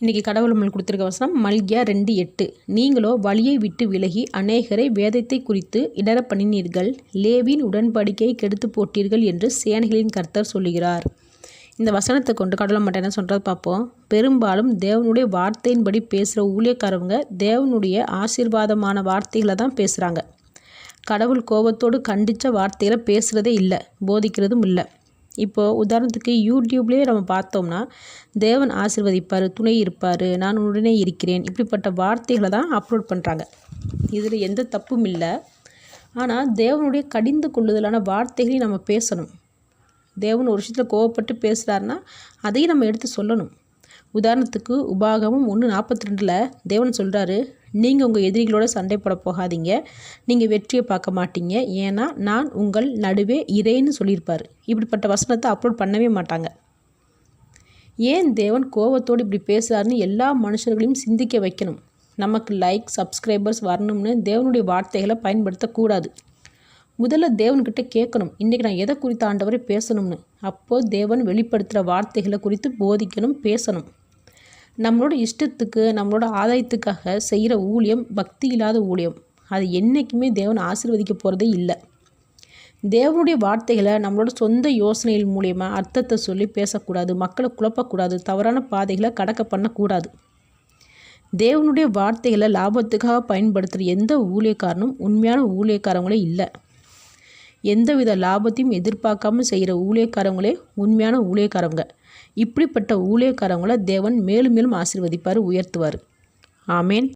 இன்றைக்கி கடவுள் நம்மளுக்கு கொடுத்துருக்க வசனம் மல்கியா 2:8. நீங்களோ வழியை விட்டு விலகி அநேகரை வேதத்தை குறித்து இடர பண்ணினீர்கள், லேவியின் உடன்படிக்கையை கெடுத்து போட்டீர்கள் என்று சேனைகளின் கர்த்தர் சொல்லுகிறார். இந்த வசனத்தை கொண்டு கடவுளை மட்டும் என்ன சொல்கிறது பார்ப்போம். பெரும்பாலும் தேவனுடைய வார்த்தையின்படி பேசுகிற ஊழியக்காரவங்க தேவனுடைய ஆசீர்வாதமான வார்த்தைகளை தான் பேசுகிறாங்க. கடவுள் கோபத்தோடு கண்டித்த வார்த்தைகளை பேசுகிறதே இல்லை, போதிக்கிறதும் இல்லை. இப்போது உதாரணத்துக்கு யூடியூப்லேயே நம்ம பார்த்தோம்னா தேவன் ஆசீர்வதிப்பார், துணை இருப்பார், நான் உடனே இருக்கிறேன், இப்படிப்பட்ட வார்த்தைகளை தான் அப்லோட் பண்ணுறாங்க. இதில் எந்த தப்பும் இல்லை. ஆனால் தேவனுடைய கடிந்து கொள்ளுதலான வார்த்தைகளையும் நம்ம பேசணும். தேவன் ஒரு விஷயத்தில் கோவப்பட்டு பேசுகிறாருன்னா அதையும் நம்ம எடுத்து சொல்லணும். உதாரணத்துக்கு உபாகமம் 1:42 தேவன் சொல்கிறாரு, நீங்கள் உங்கள் எதிரிகளோட சண்டை போட போகாதீங்க, நீங்கள் வெற்றியை பார்க்க மாட்டீங்க, ஏன்னா நான் உங்கள் நடுவே இரேன்னு சொல்லியிருப்பார். இப்படிப்பட்ட வசனத்தை அப்லோட் பண்ணவே மாட்டாங்க. ஏன் தேவன் கோபத்தோடு இப்படி பேசுகிறாருன்னு எல்லா மனுஷர்களையும் சிந்திக்க வைக்கணும். நமக்கு லைக் சப்ஸ்கிரைபர்ஸ் வரணும்னு தேவனுடைய வார்த்தைகளை பயன்படுத்தக்கூடாது. முதல்ல தேவன்கிட்ட கேட்கணும், இன்றைக்கி நான் எதை குறித்து ஆண்டவரை பேசணும்னு. அப்போது தேவன் வெளிப்படுத்துகிற வார்த்தைகளை குறித்து போதிக்கணும், பேசணும். நம்மளோட இஷ்டத்துக்கு நம்மளோட ஆதாயத்துக்காக செய்கிற ஊழியம் பக்தி இல்லாத ஊழியம். அது என்றைக்குமே தேவன் ஆசீர்வதிக்க போகிறதே இல்லை. தேவனுடைய வார்த்தைகளை நம்மளோட சொந்த யோசனைகள் மூலியமாக அர்த்தத்தை சொல்லி பேசக்கூடாது, மக்களை குழப்பக்கூடாது, தவறான பாதைகளை கடக்க பண்ணக்கூடாது. தேவனுடைய வார்த்தைகளை லாபத்துக்காக பயன்படுத்துகிற எந்த ஊழியக்காரனும் உண்மையான ஊழியக்காரங்களே இல்லை. எந்தவித லாபத்தையும் எதிர்பார்க்காம செய்கிற ஊழியக்காரங்களே உண்மையான ஊழியக்காரங்க. இப்படிப்பட்ட ஊழியக்காரங்களை தேவன் மேலும் மேலும் ஆசீர்வதிப்பார், உயர்த்துவார். ஆமேன்.